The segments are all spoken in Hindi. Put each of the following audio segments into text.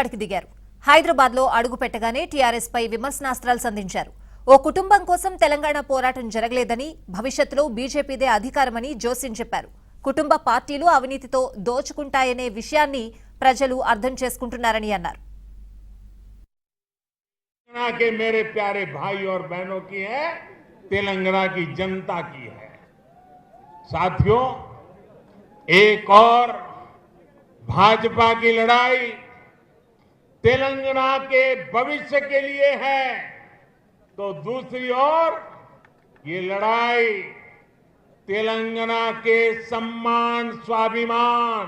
అడికి దిగారు. హైదరాబాద్ లో అడుగు పెట్టగానే టీఆర్ఎస్ పై విమర్శనాస్త్రాలు సంధించారు. ఓ కుటుంబం కోసం తెలంగాణ పోరాటం జరగలేదని, భవిష్యత్తులో బీజేపీదే అధికారమని జోసిన్ చెప్పారు. కుటుంబ పార్టీలు అవినీతితో దోచుకుంటాయనే విషయాన్ని ప్రజలు అర్థం చేసుకుంటున్నారని అన్నారు. के मेरे प्यारे भाई और बहनों की है, तेलंगाना की जनता की है। साथियों, एक और भाजपा की लड़ाई तेलंगाना के भविष्य के लिए है, तो दूसरी ओर ये लड़ाई तेलंगाना के सम्मान, स्वाभिमान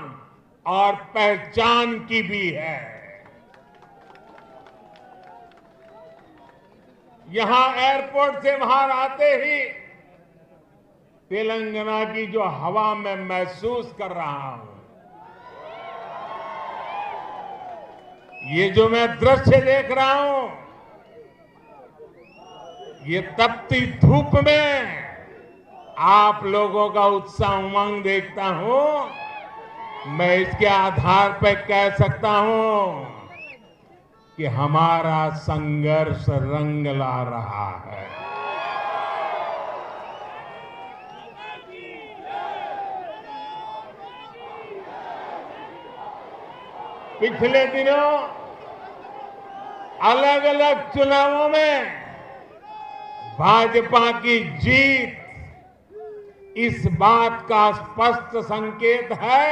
और पहचान की भी है। यहां एयरपोर्ट से बाहर आते ही तेलंगाना की जो हवा मैं महसूस कर रहा हूं, ये जो मैं दृश्य देख रहा हूं, ये तपती धूप में आप लोगों का उत्साह उमंग देखता हूं। मैं इसके आधार पर कह सकता हूं कि हमारा संघर्ष रंग ला रहा है। पिछले दिनों अलग अलग चुनावों में भाजपा की जीत इस बात का स्पष्ट संकेत है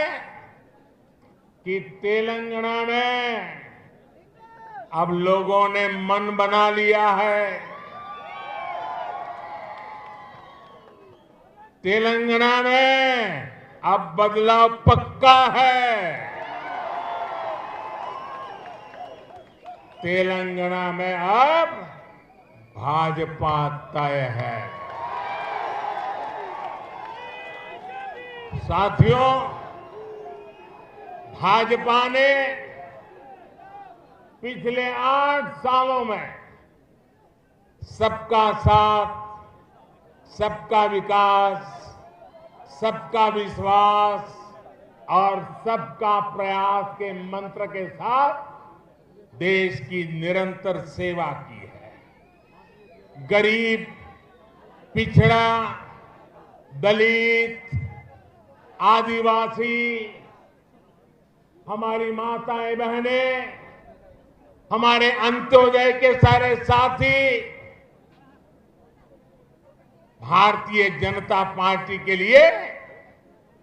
कि तेलंगाना में अब लोगों ने मन बना लिया है। तेलंगाना में अब बदलाव पक्का है। तेलंगाना में अब भाजपा तय है। साथियों, भाजपा ने पिछले 8 सालों में सबका साथ, सबका विकास, सबका विश्वास और सबका प्रयास के मंत्र के साथ देश की निरंतर सेवा की है। गरीब, पिछड़ा, दलित, आदिवासी, हमारी माताएं बहनें, हमारे अंत्योदय के सारे साथी भारतीय जनता पार्टी के लिए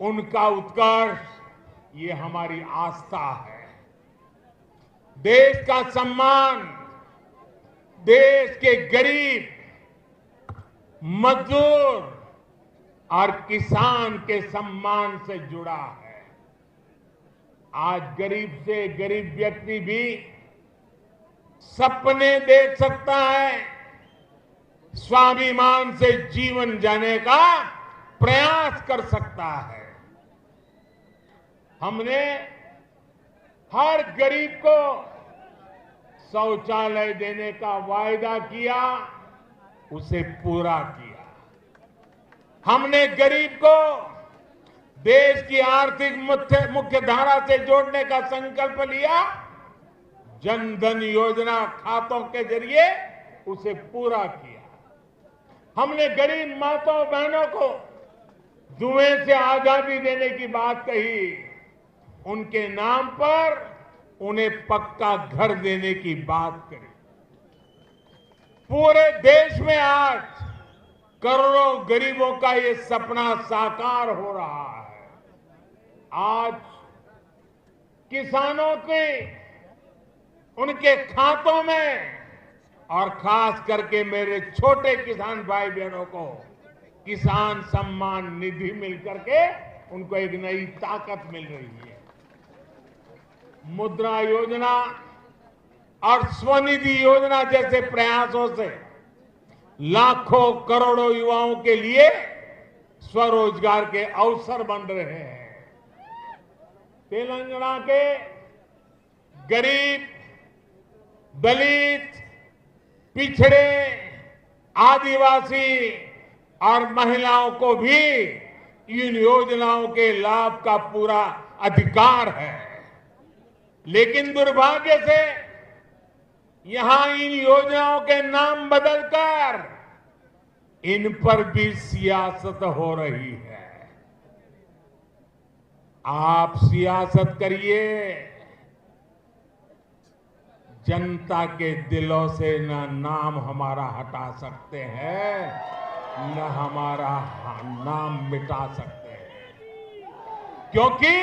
उनका उत्कर्ष, ये हमारी आस्था है। देश का सम्मान देश के गरीब, मजदूर और किसान के सम्मान से जुड़ा है। आज गरीब से गरीब व्यक्ति भी सपने देख सकता है, स्वाभिमान से जीवन जाने का प्रयास कर सकता है। हमने हर गरीब को शौचालय देने का वायदा किया, उसे पूरा किया। हमने गरीब को देश की आर्थिक मुख्य धारा से जोड़ने का संकल्प लिया, जन धन योजना खातों के जरिए उसे पूरा किया। हमने गरीब माताओं बहनों को धुएं से आजादी देने की बात कही, उनके नाम पर उन्हें पक्का घर देने की बात करी। पूरे देश में आज करोड़ों गरीबों का ये सपना साकार हो रहा है। आज किसानों के उनके खातों में और खास करके मेरे छोटे किसान भाई बहनों को किसान सम्मान निधि मिलकर के उनको एक नई ताकत मिल रही है। मुद्रा योजना और स्वनिधि योजना जैसे प्रयासों से लाखों करोड़ों युवाओं के लिए स्वरोजगार के अवसर बन रहे हैं। तेलंगाना के गरीब, दलित, पिछड़े, आदिवासी और महिलाओं को भी इन योजनाओं के लाभ का पूरा अधिकार है। लेकिन दुर्भाग्य से यहां इन योजनाओं के नाम बदलकर इन पर भी सियासत हो रही है। आप सियासत करिए, जनता के दिलों से न नाम हमारा हटा सकते हैं, न हमारा नाम मिटा सकते हैं, क्योंकि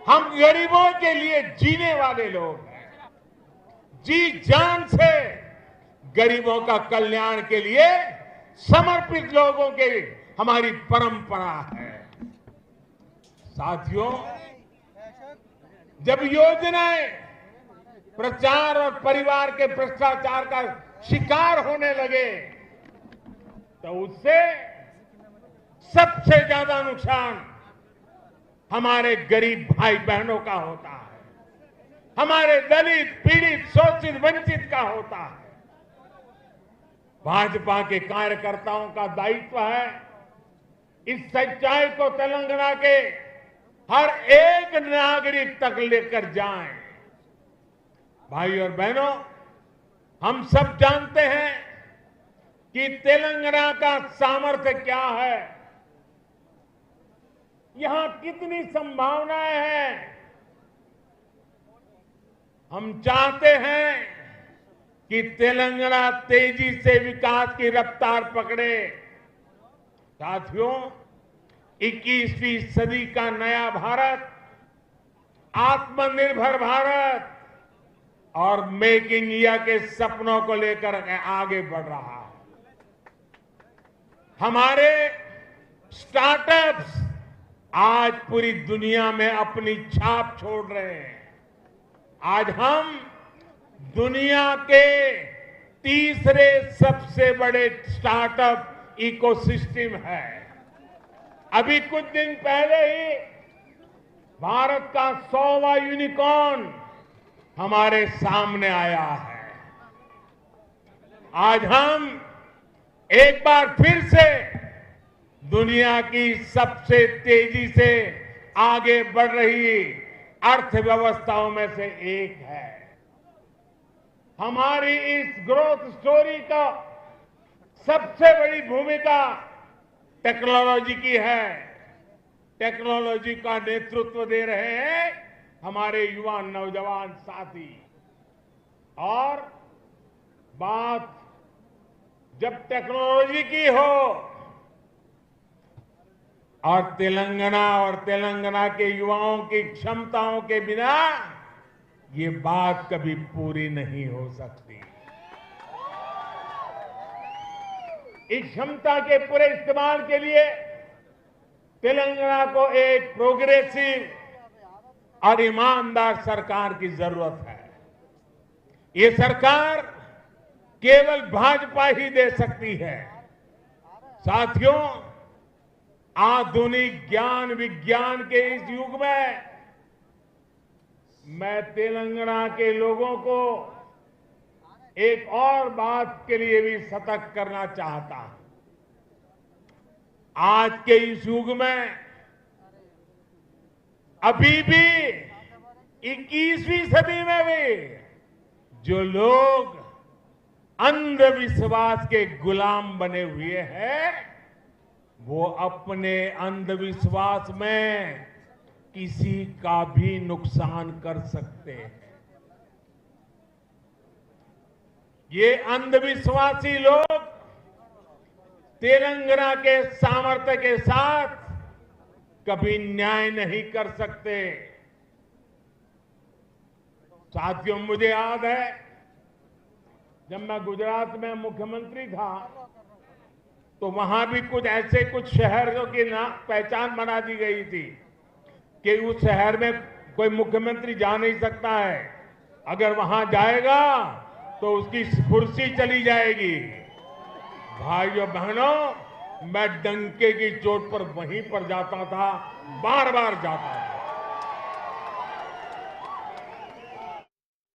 हम गरीबों के लिए जीने वाले लोग हैं। जी जान से गरीबों का कल्याण के लिए समर्पित लोगों की हमारी परंपरा है। साथियों, जब योजनाएं प्रचार और परिवार के भ्रष्टाचार का शिकार होने लगे तो उससे सबसे ज्यादा नुकसान हमारे गरीब भाई बहनों का होता है, हमारे दलित, पीड़ित, शोषित, वंचित का होता है। भाजपा के कार्यकर्ताओं का दायित्व है इस सच्चाई को तेलंगाना के हर एक नागरिक तक लेकर जाएं। भाई और बहनों, हम सब जानते हैं कि तेलंगाना का सामर्थ्य क्या है, यहां कितनी संभावनाएं हैं। हम चाहते हैं कि तेलंगाना तेजी से विकास की रफ्तार पकड़े। साथियों, 21वीं सदी का नया भारत, आत्मनिर्भर भारत और मेक इन इंडिया के सपनों को लेकर आगे बढ़ रहा है। हमारे स्टार्टअप्स आज पूरी दुनिया में अपनी छाप छोड़ रहे हैं। आज हम दुनिया के तीसरे सबसे बड़े स्टार्टअप इकोसिस्टम है। अभी कुछ दिन पहले ही भारत का 100वां यूनिकॉर्न हमारे सामने आया है। आज हम एक बार फिर से दुनिया की सबसे तेजी से आगे बढ़ रही अर्थव्यवस्थाओं में से एक है। हमारी इस ग्रोथ स्टोरी का सबसे बड़ी भूमिका टेक्नोलॉजी की है। टेक्नोलॉजी का नेतृत्व दे रहे हैं हमारे युवा नौजवान साथी। और बात जब टेक्नोलॉजी की हो और तेलंगाना के युवाओं की क्षमताओं के बिना ये बात कभी पूरी नहीं हो सकती। इस क्षमता के पूरे इस्तेमाल के लिए तेलंगाना को एक प्रोग्रेसिव और ईमानदार सरकार की जरूरत है। ये सरकार केवल भाजपा ही दे सकती है। साथियों, आधुनिक ज्ञान विज्ञान के इस युग में मैं तेलंगाना के लोगों को एक और बात के लिए भी सतर्क करना चाहता हूं। आज के इस युग में अभी भी 21वीं सदी में भी जो लोग अंधविश्वास के गुलाम बने हुए हैं, वो अपने अंधविश्वास में किसी का भी नुकसान कर सकते हैं। ये अंधविश्वासी लोग तेलंगाना के सामर्थ्य के साथ कभी न्याय नहीं कर सकते। साथियों, मुझे याद है जब मैं गुजरात में मुख्यमंत्री था तो वहां भी कुछ ऐसे कुछ शहरों की पहचान बना दी गई थी कि उस शहर में कोई मुख्यमंत्री जा नहीं सकता है, अगर वहां जाएगा तो उसकी कुर्सी चली जाएगी। भाइयों बहनों, मैं डंके की चोट पर वहीं पर जाता था, बार बार जाता था।